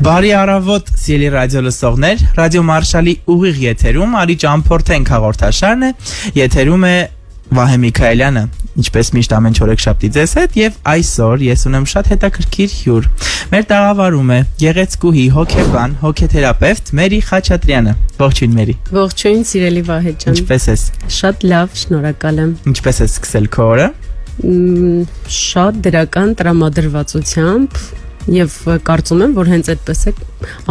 Բարի առավոտ, սիրելի ռադիո լսողներ, ռադիո Մարշալի ուղիղ եթերում Արի ճամփորդենք հաղորդաշարն է, եթերում է Վահե Միքայելյանը, ինչպես միշտ ամեն չորեքշաբթի ձեզ հետ, եւ այսօր ես ունեմ շատ հետաքրքիր հյուր։ Մեր տաղավարում է գեղեցկուհի, հոգեբան, հոգեթերապևտ Մերի Խաչատրյանը։ Ողջույն Մերի։ Ողջույն սիրելի Վահե ջան։ Ինչպես ես։ Շատ լավ, շնորհակալ եմ։ Ինչպես ես սկսել քո օրը։ Շատ դրական տրամադրվածությամբ Եվ կարծում եմ, որ հենց այդպես է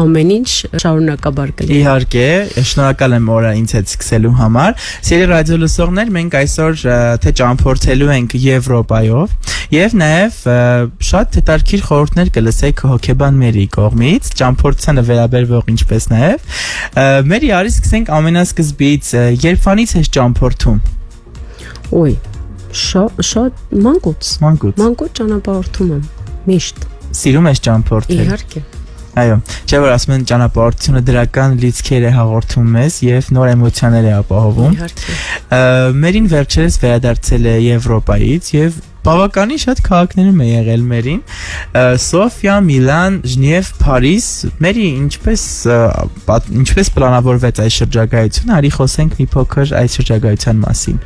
ամեն ինչ շարունակաբար կլինի։ Իհարկե, շնորհակալ եմ օրը ինձ հետ սկսելու համար։ Սիրելի ռադիո լսողներ, մենք այսօր թե ճամփորդելու ենք Եվրոպայով եւ նաեւ շատ հետաքրքիր խորհուրդներ կլսեք հոգեբան Մերի կողմից, ճամփորդությանը վերաբերվող ինչպես նաեւ։ Մերի, արի սկսենք ամենասկզբից, երբանից ես ճամփորդում։ Ոյ, շատ մանկուց ճանապարհորդում եմ, միշտ։ Սիրում ես ճամփորդել։ Իհարկե։ Այո, չէ՞ որ ասում են ճանապարհորդությունը դրական լիցքեր է հաղորդում մեզ եւ նոր էմոցիաներ է ապահովում։ Իհարկե։ Մերին վերջերս վերադարձել է Եվրոպայից եւ բավականին շատ քաղաքներում է եղել Մերին։ Սոֆիա, Միլան, Ժնև, Փարիզ։ Մերի, ինչպես պլանավորվեց այս շրջագայությունը, արի խոսենք մի փոքր այս շրջագայության մասին։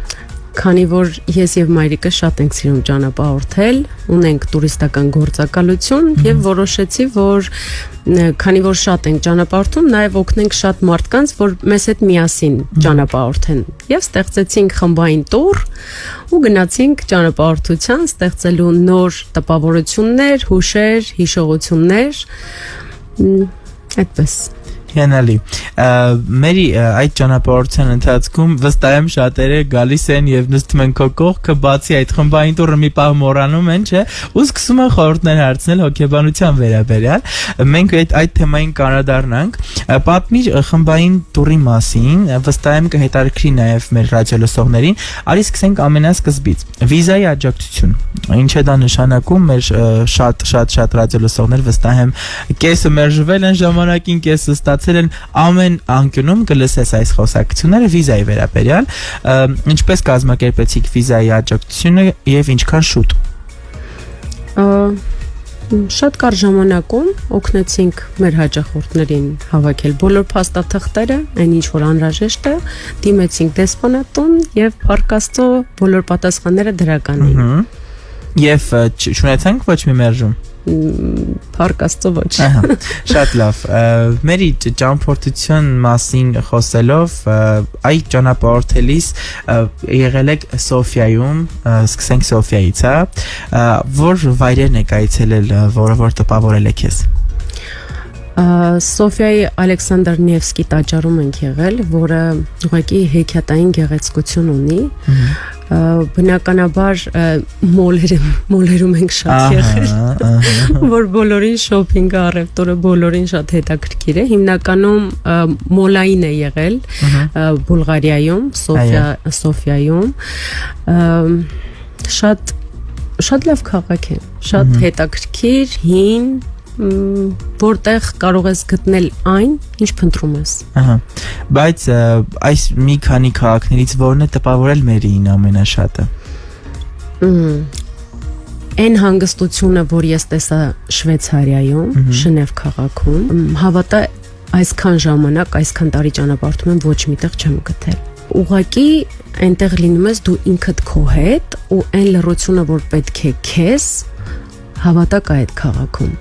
Քանի որ ես եւ մայրիկը շատ ենք սիրում ճանապարհորդել, ունենք տուրիստական գործակալություն եւ որոշեցի, որ քանի որ շատ ենք ճանապարհորդում, նաեւ օգնենք շատ մարդկանց, որ մեզ հետ միասին ճանապարհորդեն։ Եվ ստեղծեցինք խմբային տուր ու գնացինք ճանապարհորդության, ստեղծելու նոր տպավորություններ, հուշեր, հիշողություններ, այդպես։ Հենալի, Մերի այդ ճանապարհորդության ընթացքում վստահ եմ շատերը գալիս են եւ նստում են քո կողքը, բացի այդ խմբային տուրը մի պահ մոռանում են, չէ՞, ու սկսում են խորհուրդներ հարցնել հոգեբանության վերաբերյալ։ Մենք այդ թեմային կանրադառնանք։ Պատմիր խմբային տուրի մասին, վստահ եմ կհետաքրքրի նաեւ մեր ռադիո լսողներին։ Արի սկսենք ամենասկզբից։ Վիզայի աջակցություն։ Ինչ է դա նշանակում, մեր շատ ռադիո լսողներ վստահ եմ կեսը մերժվել են ժամանակին, կեսը ստացել են ամեն անկյունում կլսես այս խոսակցությունները վիզայի վերաբերյալ, ինչպես կազմակերպեցիք վիզայի աջակցությունը եւ ինչքան շուտ։ Շատ կարճ ժամանակում օգնեցինք մեր հաճախորդներին հավաքել բոլոր փաստաթղթերը, այն ինչ որ անհրաժեշտ է, դիմեցինք դեսպանատուն եւ Փառք Աստծո բոլոր պատասխանները դրական էին։ Եւ չունեցանք ոչ մի մերժում։ Փառք Աստծո ոչ։ Շատ լավ։ Մերի ճամփորդության մասին խոսելով, այդ ճանապարհորդելիս եղել եք Սոֆիայում, սկսենք Սոֆիայից, հա, որ վայրերն եք այցելել, որ տպավորել եք ես։ Սոֆիայի Ալեքսանդր Նևսկի տաճարում ենք եղել, որը ուղղակի հեքիաթային գեղեցկություն ունի։ Բնականաբար մոլերում ենք շատ եղել, որ բոլորին շոփինգը, առևտուրը բոլորին շատ հետաքրքիր է։ Հիմնականում մոլային է եղել Բուլղարիայում, Սոֆիայում։ Շատ լավ քաղաք է, շատ հետաքրքիր, հին, որտեղ կարող ես գտնել այն, ինչ փնտրում ես։ Բայց այս մի քանի քաղաքներից որն է տպավորել Մերիին ամենաշատը։ Այն հանգստությունը, որ ես տեսա Շվեյցարիայում, Ժնև քաղաքում, հավատա այսքան ժամանակ, այսքան տարի ճանապարհորդում եմ, ոչ միտեղ չեմ գտել։ Ուղղակի այնտեղ լինում ես դու ինքդ քո հետ ու այն լռությունը, որ պետք է քեզ, հավատա կա այդ քաղաքում։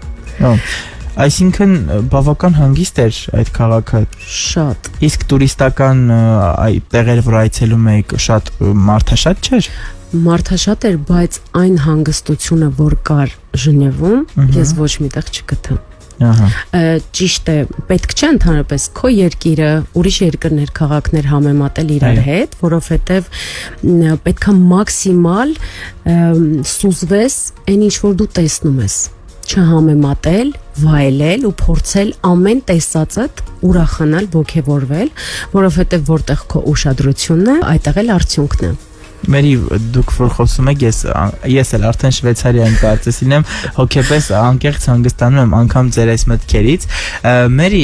Այսինքն բավական հանգիստ էր այդ քաղաքը։ Շատ։ Իսկ տուրիստական այդ տեղեր, որ այցելում եք, շատ մարդաշատ չէր։ Մարդաշատ էր, բայց այն հանգստությունը, որ կար Ժնևում, ես ոչ միտեղ չգտա։ Ճիշտ է, պետք չէ ընդհանրապես քո երկիրը ուրիշ երկրներ, քաղաքներ համեմատել իրար հետ, որովհետև պետքա մաքսիմալ սուզվես այն ինչ որ դու տեսնում ես, չհամեմատել, վայելել ու փորձել ամեն տեսածդ ուրախանալ, ոգևորվել, որովհետև որտեղ քո ուշադրությունն է, այդտեղ էլ արդյունքն է։ Մերի, դուք որ խոսում եք, ես էլ արդեն Շվեյցարիայում կարծես լինեմ, հոգեպես անկեղծ հանգստանում եմ անգամ ձեր այս մտքերից։ Մերի,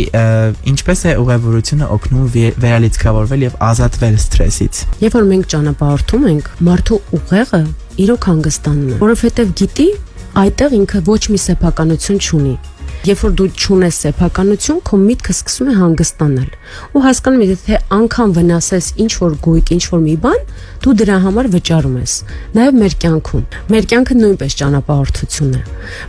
ինչպես է ուղևորությունը օգնում վերալիցքավորվել եւ ազատվել սթրեսից։ Երբ որ մենք ճանապարհորդում ենք, մարդու ուղեղը իրոք հանգստանում է, որովհետև գիտի այդտեղ ինքը ոչ մի սեփականություն չունի։ Երբ որ դու չունես սեփականություն, քո միտքը սկսում է հանգստանալ։ Ու հասկանում ես, թե անգամ վնասես ինչ որ գույք, ինչ որ մի բան, դու դրա համար վճարում ես։ Նաև մեր կյանքում։ Մեր կյանքը նույնպես ճանապարհորդություն է,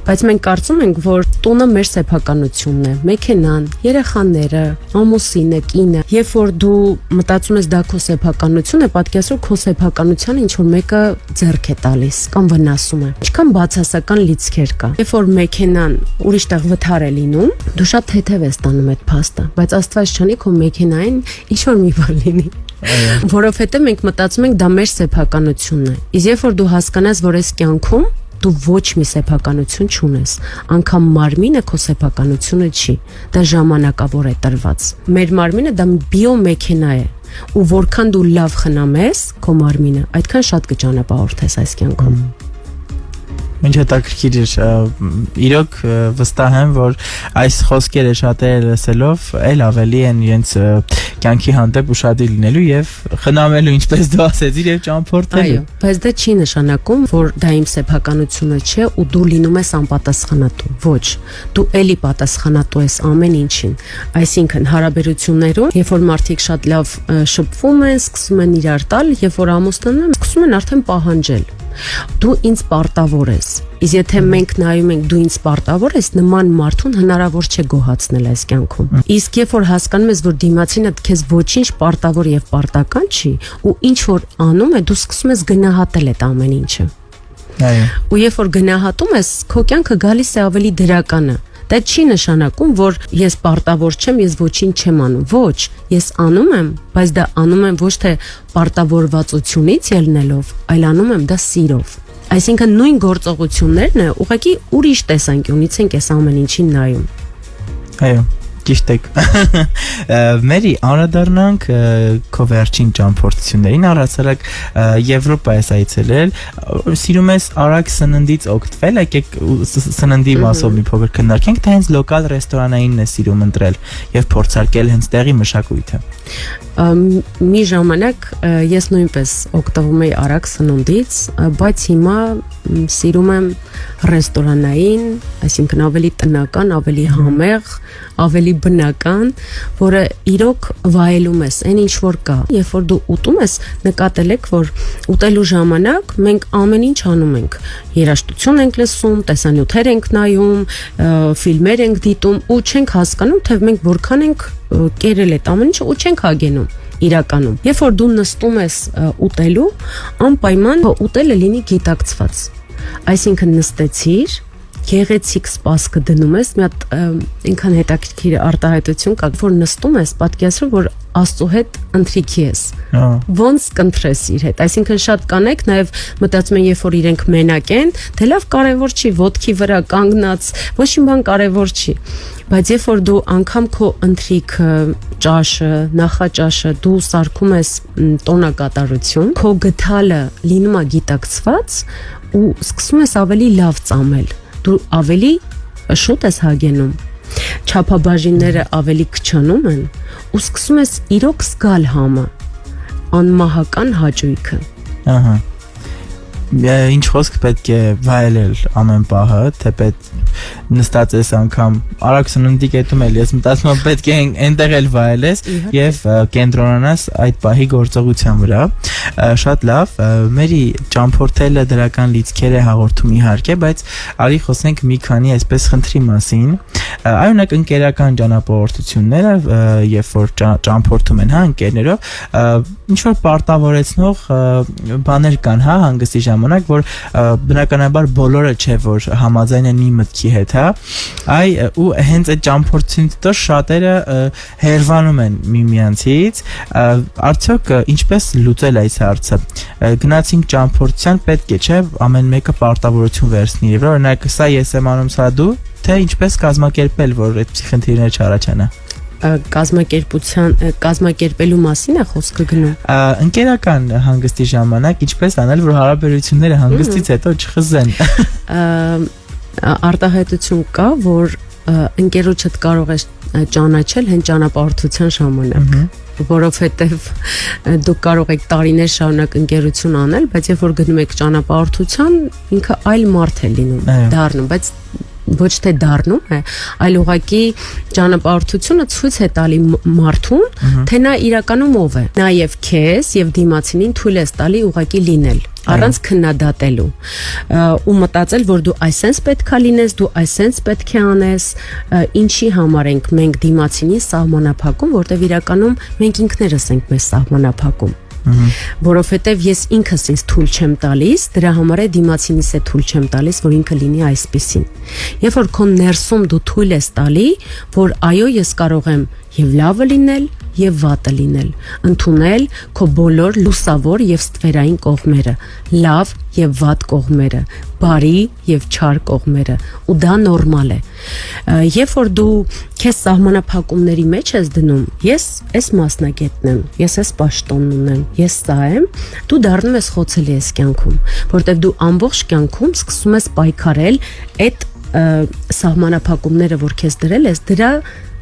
բայց մենք կարծում ենք, որ տունը մեր սեփականությունն է, մեքենան, երեխաները, ամուսինը, կինը։ Երբ որ դու մտածում ես դա քո սեփականություն է, պատկերացրու քո սեփականությանը ինչ որ մեկը ձեռք է տալիս կամ վնասում է։ Ինչքան բացասական լիցքեր կա։ Երբ որ մեքենան ուրիշ տեղ վթար է լինում, դու շատ թեթև ես տանում այդ փաստը, բայց Աստված չանի քո մեքենային ինչ որ մի բան լինի։ Որովհետև մենք մտածում ենք դա մեր սեփականությունն է։ Իսկ երբ որ դու հասկանաս, որ այս կյանքում դու ոչ մի սեփականություն չունես, անգամ մարմինը քո սեփականությունը չի, դա ժամանակավոր է տրված։ Մեր մարմինը դա բիոմեքենա է, ու որքան դու լավ խնամես քո մարմինը, այդքան շատ կճանապարհորդես այս կյանքում։ Ինչ հետաքրքիր է, իրոք վստահ եմ, որ այս խոսքերը շատերը լսելով էլ ավելի են իրենց կյանքի հանդեպ ուշադիր լինելու եւ խնամելու, ինչպես դու ասեցիր, եւ ճամփորդելու։ Այո, բայց դա չի նշանակում, որ դա իմ սեփականությունը չէ ու դու լինում ես անպատասխանատու։ Ոչ, դու էլի պատասխանատու ես ամեն ինչին։ Այսինքն հարաբերություններում, երբ որ մարդիկ շատ լավ շփվում են, սկսում են իրար տալ, երբ որ ամուսնանում են, սկսում են արդեն պահանջել։ Դու ինձ պարտավոր ես։ Իսկ եթե մենք նայում ենք դու ինձ պարտավոր ես, նման մարդուն հնարավոր չէ գոհացնել այս կյանքում։ Իսկ երբ որ հասկանում ես, որ դիմացինդ քեզ ոչինչ պարտավոր եւ պարտական չի, ու ինչ որ անում է, դու սկսում ես գնահատել այդ ամեն ինչը։ Այո։ Ու երբ որ գնահատում ես, քո կյանքը գալիս է ավելի դրականը։ Դա չի նշանակում, որ ես պարտավոր չեմ, ես ոչինչ չեմ անում։ Ոչ, ես անում եմ, բայց դա անում եմ ոչ թե պարտավորվածությունից ելնելով, այլ անում եմ դա սիրով։ Այսինքն նույն գործողություններն է, ուղղակի ուրիշ տեսանկյունից ենք այս ամեն ինչին նայում։ Այո, ճիշտ եք։ Մերի, անդրադառնանք քո վերջին ճամփորդություններին, առասարակ Եվրոպա ես այցելել, սիրում ես արագ սննդից օգտվել, եկեք սննդի մասով մի փոքր քննարկենք, թե հենց լոկալ ռեստորանայինն է սիրում ընտրել եւ փորձարկել հենց տեղի մշակույթը։ Մի ժամանակ ես նույնպես օգտվում էի արագ սնունդից, բայց հիմա սիրում եմ ռեստորանային, այսինքն ավելի տնական, ավելի համեղ, ավելի բնական, որը իրոք վայելում ես, այն ինչ որ կա։ Երբ որ դու ուտում ես, նկատել եք, որ ուտելու ժամանակ մենք ամեն ինչ անում ենք։ Երաժշտություն ենք լսում, տեսանյութեր ենք նայում, ֆիլմեր ենք դիտում ու չենք հասկանում, թե մենք որքան ենք կերել այդ ամեն ինչը ու չենք հագենում իրականում։ Երբ որ դու նստում ես ուտելու, անպայման ուտելը լինի գիտակցված։ Այսինքն նստեցիր, գեղեցիկ սպասքը դնում ես, մի հատ ինքան հետաքրքիր արտահայտություն կա, որ նստում ես, պատկերացրու, որ Աստծո հետ ընթրիքի ես։ Ոնց կընտրես իր հետ։ Այսինքն շատ կանեք նաև մտածում են, երբ որ իրենք մենակ են, թե լավ կարևոր չի, ոտքի վրա կանգնած, ոչ մի բան կարևոր չի։ Բայց երբ որ դու անգամ քո ընթրիքը, ճաշը, նախաճաշը դու սարքում ես տոնակատարություն, քո գդալը լինում է գիտակցված ու սկսում ես ավելի լավ ծամել։ Դու ավելի շուտ ես հագենում, չափաբաժինները ավելի քչանում են ու սկսում ես իրոք զգալ համը, անմահական հաճույքը։ Ահա։ Ինչ խոսք պետք է վայելել ամեն պահը, թե պետք նստած ես անգամ արագ սննդի կետում էլ ես մտածում եմ պետք է այնտեղ էլ վայելես եւ կենտրոնանաս այդ պահի գործողության վրա։ Շատ լավ, մերի ճամփորդելը դրական լիցքեր է հաղորդում իհարկե, բայց արի խոսենք մի քանի այսպես խնդրի մասին։ Այօնակ ընկերական ճանապարհորդությունները, երբ որ ճամփորդում են, հա, ընկերներով, ինչ որ պարտավորեցնող բաներ կան, հա, հանգստի ժամանակ, որ բնականաբար բոլորը չէ, որ համաձայն են մի մտքի հետ, հա, ու հենց այդ ճամփորդությունից հետո շատերը հերվանում են միմյանցից, արդյոք ինչպես լուծել այս հարցը։ Գնացինք ճամփորդության, պետք է չէ ամեն մեկը պարտավորություն վերցնի, եւ օրինակ սա ես եմ անում, սա դու, թե ինչպես կազմակերպել, որ այդպիսի խնդիրներ չառաջանա։ Կազմակերպելու մասին է խոսքը գնում։ Ընկերական հանգստի ժամանակ ինչպես անել, որ հարաբերությունները հանգստից հետո չխզեն։ Արտահայտություն կա, որ ընկերոջդ կարող ես ճանաչել հենց ճանապարհորդության ժամանակ, որովհետև դուք կարող եք տարիներ շարունակ ընկերություն անել, բայց երբ որ գնում եք ճանապարհորդության, ինքը այլ մարդ է լինում, դառնում, բայց ոչ թե դառնում է, այլ ուղղակի ճանապարհորդությունը ցույց է տալի մարդուն, թե նա իրականում ով է։ Նաև քեզ եւ դիմացինին թույլ է տալի ուղղակի լինել, առանց քննադատելու ու մտածել, որ դու այսպես պետքա լինես, դու այսպես պետք է անես, ինչի համար ենք մենք դիմացինին սահմանափակում, որտեղ իրականում մենք ինքներս ենք մեզ սահմանափակում։ Որովհետև ես ինքս ինձ թույլ չեմ տալիս, դրա համար է դիմացինիս է թույլ չեմ տալիս, որ ինքը լինի այսպեսին։ Երբ որ քո ներսում դու թույլ ես տալի, որ այո, ես կարող եմ եւ լավը լինել, եւ վատը լինել, ընդունել քո բոլոր լուսավոր եւ ստվերային կողմերը, լավ եւ վատ կողմերը, բարի եւ չար կողմերը, ու դա նորմալ է։ Երբ որ դու քեզ սահմանափակումների մեջ ես դնում, ես այս մասնագետն եմ, ես այս պաշտոնն ունեմ, ես սա եմ, դու դառնում ես խոցելի ես կյանքում, որտեղ դու ամբողջ կյանքում սկսում ես պայքարել այդ սահմանափակումները, որ քեզ դրել ես, դրա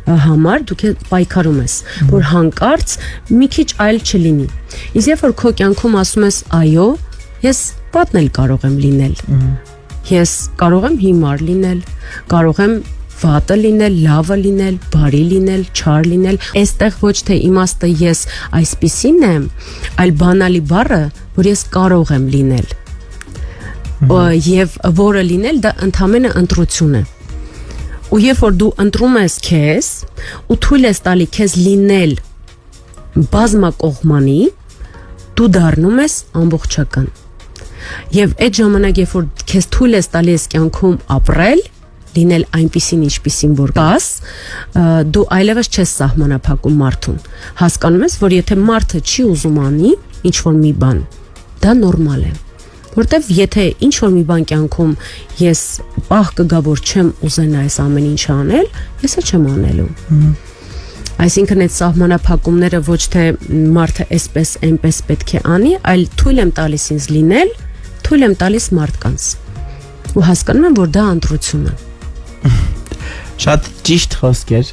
համար դու պայքարում ես, որ հանկարծ մի քիչ այլ չլինի։ Իսկ երբ որ քո կյանքում ասում ես այո, ես պատն էլ կարող եմ լինել։ Ես կարող եմ հիմար լինել, կարող եմ վատը լինել, լավը լինել, բարի լինել, չար լինել։ Այստեղ ոչ թե իմաստը ես այսպիսին եմ, այլ բանալի բառը, որ ես կարող եմ լինել։ Եվ որը լինել դա ընդհանրապես ընտրություն է։ Ու երբ որ դու ընտրում ես քեզ ու թույլ ես տալի քեզ լինել բազմակողմանի, դու դառնում ես ամբողջական։ Եվ այդ ժամանակ, երբ որ քեզ թույլ ես տալի ես կյանքում ապրել, լինել այնպիսին, ինչպիսին որ կաս, դու այլևս չես սահմանափակում մարդուն։ Հասկանում ես, որ եթե մարդը չի ուզում անի ինչ որ մի բան, դա նորմալ է։ Որտեվ եթե ինչ որ մի բան կյանքում ես պահ կգա, որ չեմ ուզենա այս ամեն ինչը անել, ես չեմ անելու։ Այսինքն այդ սահմանափակումները ոչ թե մարդը այսպես այնպես պետք է անի, այլ թույլ եմ տալիս ինձ լինել, թույլ եմ տալիս մարդկանց։ Ու հասկանում եմ, որ դա ընտրություն է։ Շատ ճիշտ խոսքեր։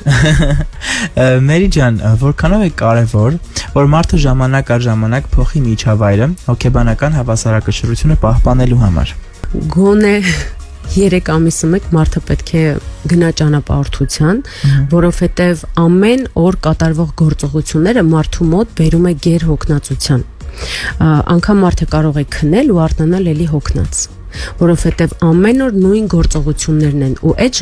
Մերի ջան, որքանով է կարևոր, որ մարդը ժամանակ առ ժամանակ փոխի միջավայրը հոգեբանական հավասարակշռությունը պահպանելու համար։ Գոնե 3 ամիսը մեկ մարդը պետք է գնա ճանապարհորդության, որովհետև ամեն օր կատարվող գործողությունները մարդու մոտ բերում է գերհոգնածության։ Անկամ մարդը կարող է քնել ու արթնանալ էլի հոգնած, որովհետև ամեն օր նույն գործողություններն են ու այդ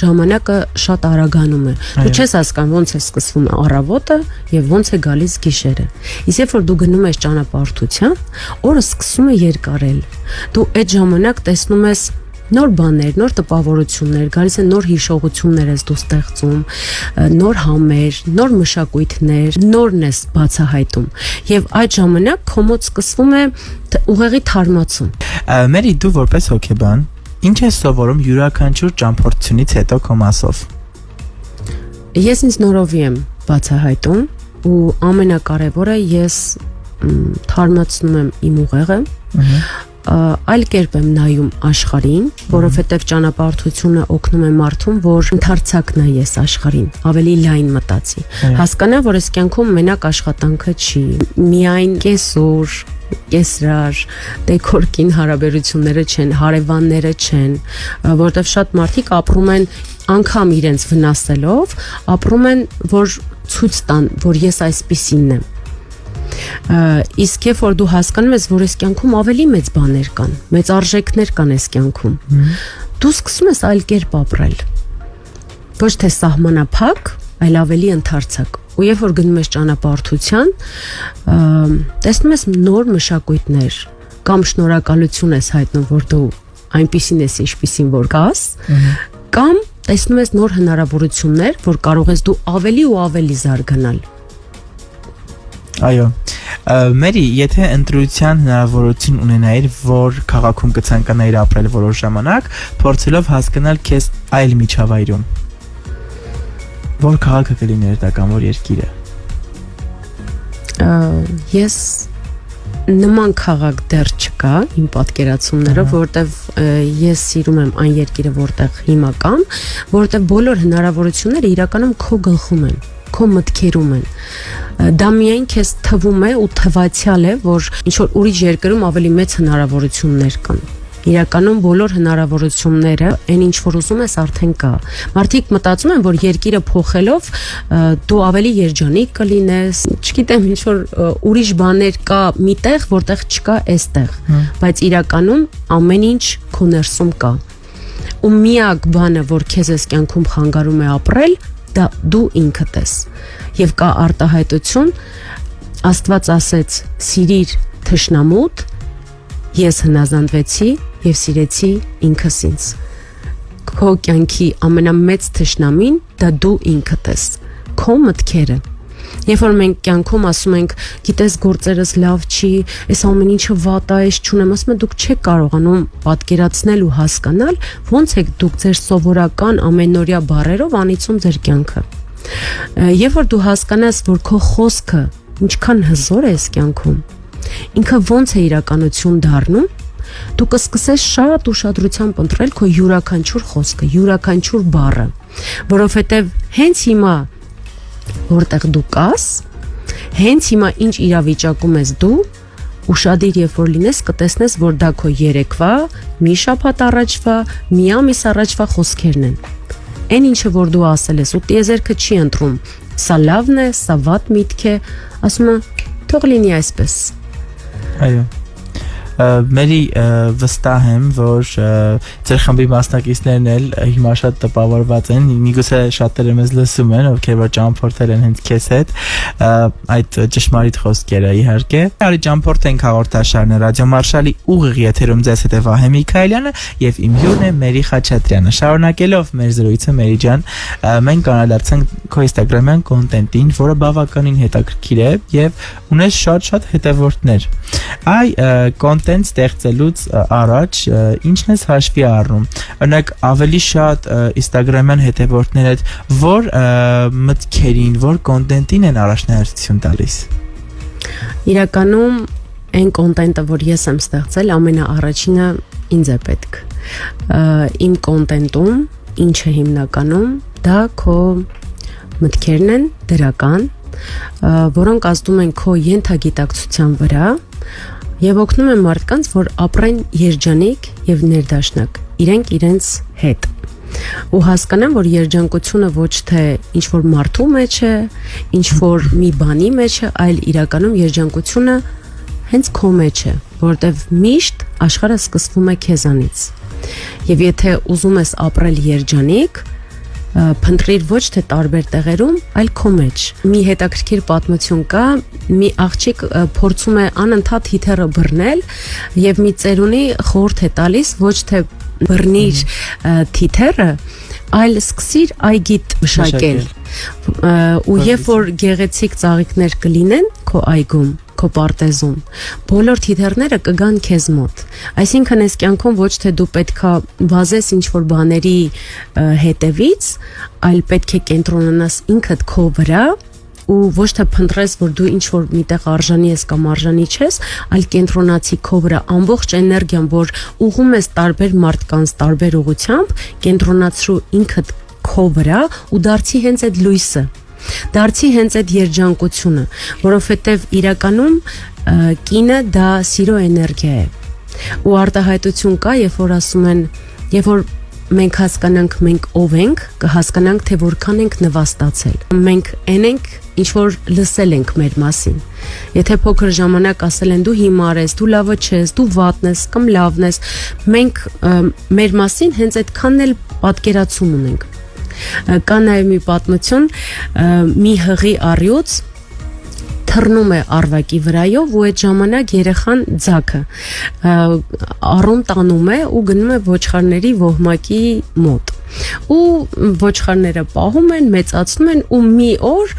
ժամանակը շատ արագանում է։ Դու չես հասկանում ոնց է սկսվում առավոտը եւ ոնց է գալիս գիշերը։ Իսկ երբ որ դու գնում ես ճանապարհորդության, օրը սկսում է երկարել։ Դու այդ ժամանակ տեսնում ես նոր բաներ, նոր տպավորություններ, գալիս են նոր հիշողություններ ես դու ստեղծում, նոր համեր, նոր մշակույթներ, նորն ես բացահայտում։ Եվ այդ ժամանակ քո մոտ սկսվում է ուղեղի թարմացում։ Մերի, դու որպես հոգեբան, ինչ ես սովորում յուրաքանչյուր ճամփորդությունից հետո քո մասով։ Ես ինձ նորովի եմ բացահայտում ու ամենակարևորը ես թարմացնում եմ իմ ուղեղը, այլ կերպ եմ նայում աշխարհին, որովհետև ճանապարհորդությունը օգնում է մարդուն, որ ընդարձակ նայ ես աշխարհին, ավելի լայն մտածի։ Հասկանա, որ այս կյանքում մենակ աշխատանքը չի, միայն կեսօր, կեսրար, դեկորկին հարաբերությունները չեն, հարևանները չեն, որովհետև շատ մարդիկ ապրում են անգամ իրենց վնասելով, ապրում են, որ ցույց տան, որ ես այսպիսին եմ։ Իսկ երբ որ դու հասկանում ես, որ այս կյանքում ավելի մեծ բաներ կան, մեծ արժեքներ կան այս կյանքում, դու սկսում ես այլ կերպ ապրել։ Ոչ թե սահմանափակ, այլ ավելի ընդարձակ։ Ու երբ որ գնում ես ճանապարհորդության, տեսնում ես նոր մշակույթներ, կամ շնորհակալություն ես հայտնում, որ դու այնպիսին ես, ինչպիսին որ կաս, կամ տեսնում ես նոր հնարավորություններ, որ կարող ես դու ավելի ու ավելի զարգանալ։ Այո, Մերի, եթե ընտրության հնարավորություն ունենայիր, որ քաղաքում կցանկանայիր ապրել որոշ ժամանակ, փորձելով հասկանալ քեզ այլ միջավայրում, որ քաղաքը կլիներ դա կամ որ երկիրը։ Ես նման քաղաք դեռ չկա իմ պատկերացումներով, որտեվ ես սիրում եմ այն երկիրը, որտեղ հիմա կամ, որտեղ բոլոր հնարավորությունները իրականում քո գլխում են, քո մտքերում են։ Դա միայն քեզ թվում է ու թվացial է, որ ինչ որ ուրիշ երկրում ավելի մեծ հնարավորություններ կան։ Իրականում բոլոր հնարավորությունները այն ինչ որ ուզում ես արդեն կա։ Մարդիկ մտածում են, որ երկիրը փոխելով դու ավելի երջանիկ կլինես, չգիտեմ, ինչ որ ուրիշ բաներ կա միտեղ, որտեղ չկա այստեղ, բայց իրականում ամեն ինչ քո ներսում կա։ Ու միակ բանը, որ քեզ այս կյանքում խանգարում է ապրել, դա դու ինքդ ես։ Եվ կա արտահայտություն, Աստված ասեց՝ սիրիր թշնամուդ, ես հնազանդվեցի եւ սիրեցի ինքս ինձ։ Քո կյանքի ամենամեծ թշնամին դա դու ինքդ ես, քո մտքերը։ Երբ որ մենք կյանքում ասում ենք, գիտես գործերս լավ չի, այս ամեն ինչը վատ է, ես չունեմ, ասում եմ դուք չեք կարողանում պատկերացնել ու հասկանալ, ոնց եք դուք ձեր սովորական ամենօրյա բառերով անիծում ձեր կյանքը։ Երբ որ դու հասկանաս, որ քո խոսքը ինչքան հզոր է այս կյանքում, ինքը ոնց է իրականություն դառնում, դու կսկսես շատ ուշադրությամբ ընտրել քո յուրաքանչյուր խոսքը, յուրաքանչյուր բառը, որովհետև հենց հիմա որտեղ դու կաս, հենց հիմա ինչ իրավիճակում ես դու, ուշադիր երբ որ լինես, կտեսնես, որ դա քո երեկվա, մի շաբաթ առաջվա, մի ամիս առաջվա խոսքերն են։ Այն ինչը որ դու ասել ես, ու տիեզերքը չի ընտրում, սա լավն է, սա վատ միտք է, ասում եմ, թող լինի այսպես։ Այո։ Մերի վստահ եմ, որ ձեր խմբի մասնակիցներն էլ հիմա շատ տպավորված են, միգուցե շատերը մեզ լսում են, ովքեր որ ճամփորդել են հենց քեզ հետ, այդ ճշմարիտ խոսքերը իհարկե։ Արի ճամփորդենք հաղորդաշարն Ռադիո Մարշալի ուղիղ եթերում ձեզ հետ է Վահե Միքայելյանը եւ իմ հյուրն է Մերի Խաչատրյանը։ Շարունակելով մեր զրույցը, Մերի ջան, մենք կանալացանք քո Instagram-յան կոնտենտին, որը բավականին հետաքրքիր է եւ ունես շատ հետևորդներ։ Այ կոնտենտ ստեղծելուց առաջ ինչն ես հաշվի առնում։ Օրինակ ավելի շատ Instagram-յան հետևորդներդ որ մտքերին, որ կոնտենտին են առաջնահերթություն տալիս։ Իրականում այն կոնտենտը, որ ես եմ ստեղծել, ամենաառաջինը ինձ է պետք։ Իմ կոնտենտում ինչը հիմնականում դա քո մտքերն են, դրական, որոնք ազդում են քո ենթագիտակցության վրա եւ օգնում են մարդկանց, որ ապրեն երջանիկ եւ ներդաշնակ, իրենք իրենց հետ։ Ու հասկանան, որ երջանկությունը ոչ թե ինչ որ մարդու մեջ է, ինչ որ մի բանի մեջ է, այլ իրականում երջանկությունը հենց քո մեջ է, որտեվ միշտ աշխարհը սկսվում է քեզանից։ Եվ եթե ուզում ես ապրել երջանիկ, փնտրիր ոչ թե տարբեր տեղերում, այլ քո մեջ։ Մի հետաքրքիր պատմություն կա, մի աղջիկ փորձում է անընդհատ հիթերը բռնել եւ մի ծերունի խորհուրդ է տալիս ոչ թե բռնիր թիթերը, այլ սկսիր այգիդ մշակել։ Ու երբ որ գեղեցիկ ծաղիկներ կլինեն քո այգում, քո պարտեզում, բոլոր թիթեռները կգան քեզ մոտ։ Այսինքն այս կյանքում ոչ թե դու պետքա վազես ինչ-որ բաների հետևից, այլ պետք է կենտրոնանաս ինքդ քո վրա ու ոչ թե փնտրես, որ դու ինչ-որ միտեղ արժանի ես կամ արժանի չես, այլ կենտրոնացի քո վրա ամբողջ էներգիան, որ ուղում ես տարբեր մարդկանց տարբեր ուղությամբ, կենտրոնացրու ինքդ քո վրա ու դարձի հենց այդ լույսը։ Դարձի հենց այդ երջանկությունը, որովհետև իրականում կինը դա սիրո էներգիա է։ Ու արտահայտություն կա, երբ որ ասում են, երբ որ մենք հասկանանք մենք ով ենք, կհասկանանք թե որքան ենք նվաստացել։ Մենք այն ենք, ինչ որ լսել ենք մեր մասին։ Եթե փոքր ժամանակ ասել են դու հիմար ես, դու լավը չես, դու վատն ես կամ լավն ես, մենք մեր մասին հենց այդքանն էլ պատկերացում ունենք։ Կա նաև մի պատմություն, մի հղի առյուծ թռնում է առվակի վրայով ու այդ ժամանակ երեխան ձագը առում տանում է ու գնում է ոչխարների ոհմակի մոտ ու ոչխարները պահում են, մեծացնում են ու մի օր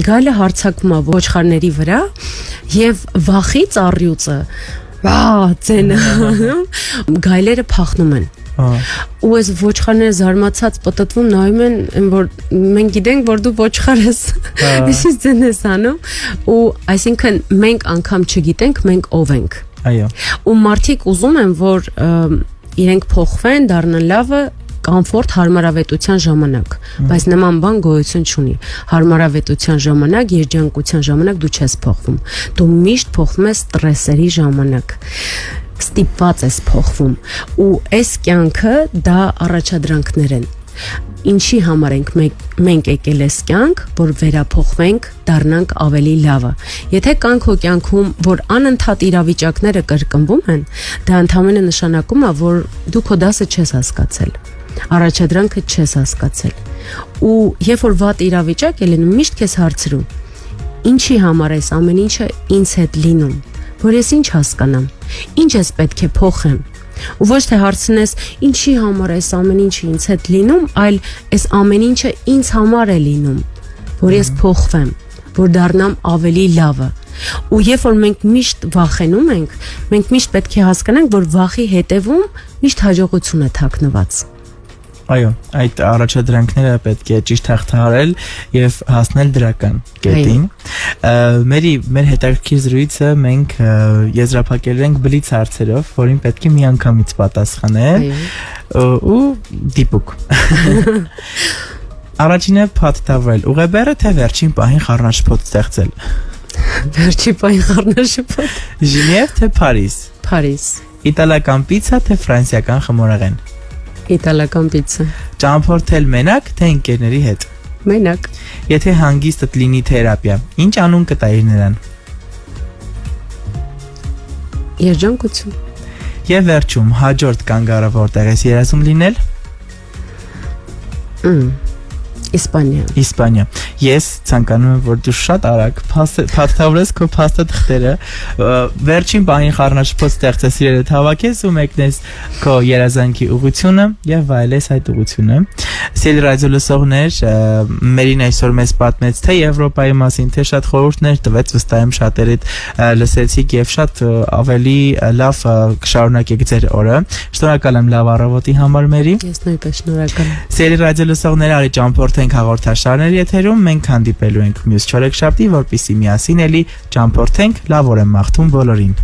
գայլը հարձակվում է ոչխարների վրա եւ վախից առյուծը ձենը գայլերը փախնում են ու այս ոչխարները զարմացած պտտվում նայում են, որ մենք գիտենք, որ դու ոչխար ես, այսպես ձեն ես անում, ու այսինքն մենք անգամ չգիտենք, մենք ով ենք։ Այո։ Ու մարդիկ ուզում են, որ իրենք փոխվեն, դառնան լավը կոմֆորտ հարմարավետության ժամանակ, բայց նման բան գոյություն չունի։ Հարմարավետության ժամանակ, երջանկության ժամանակ դու չես փոխվում։ Դու միշտ փոխվում ես ստրեսերի ժամանակ։ ստիպված ես փոխվում ու այս կյանքը դա առաջադրանքներ են ինչի համար ենք մենք եկել այս կյանք որ վերափոխվենք դառնանք ավելի լավը եթե կան քո կյանքում որ անընդհատ իրավիճակները կրկնվում են դա ընդհանրապես նշանակում է որ դու քո դասը չես հասկացել առաջադրանքը չես հասկացել ու երբ որ վատ իրավիճակ է լինում միշտ քեզ հարցրում ինչի համար է ամեն ինչը ինձ հետ լինում որ ես ինչ հասկանամ ինչ ես պետք է փոխեմ ու ոչ թե հարցնես ինչի համար է ամեն ինչը ինձ հետ լինում այլ այս ամեն ինչը ինձ համար է լինում որ ես փոխվեմ որ դառնամ ավելի լավը ու երբ որ մենք միշտ վախենում ենք մենք միշտ պետք է հասկանանք որ վախի հետևում միշտ հաջողություն է թաքնված Այո, այդ առաջադրանքները պետք է ճիշտ հաղթահարել եւ հասնել դրական կետին։ Մեր հետաքրքիր զրույցը մենք եզրափակել ենք բլից հարցերով, որին պետք է միանգամից պատասխանել ու դիպուկ։ Առաջինը փաթթավել ուղեբերը թե վերջին պահին խառնաշփոթ ստեղծել։ Վերջին պահին խառնաշփոթ։ Ժնև թե Փարիզ։ Փարիզ։ Իտալական պիցա թե ֆրանսիական խմորեղեն։ Իտալական պիցա։ Ճամփորդել մենակ թե ընկերների հետ։ Մենակ։ Եթե հանգիստդ լինի թերապիա, ինչ անուն կտայիր նրան։ Երջանկություն։ Եվ վերջում հաջորդ կանգառը որտեղ ես երազում լինել։ Իսպանիա։ Ես ցանկանում եմ որ դու շատ արագ փաթթավորես քո փաստաթղթերը, վերջին պահին խառնաշփոթ ստեղծես իրենդ հավաքես ու մեկնես քո երազանքի ուղղությունը եւ վայելես այդ ուղղությունը։ Սիրելի ռադիո լսողներ, մերին այսօր մեզ պատմեց թե Եվրոպայի մասին, թե շատ խորհուրդներ տվեց, վստահ եմ շատերիդ լսեցիք եւ շատ ավելի լավ կշարունակեք ձեր օրը։ Շնորհակալ եմ լավ առավոտի համար մերի։ Ես նույնպես շնորհակալ եմ։ Սիրելի ռադիո լսողներ, արի ճամփորդենք հաղորդաշարներ եթերում, մենք հանդիպելու ենք մյուս չորեքշաբթի, որպեսզի միասին էլի ճամփորդենք, լավ օր եմ մաղթում բոլորին։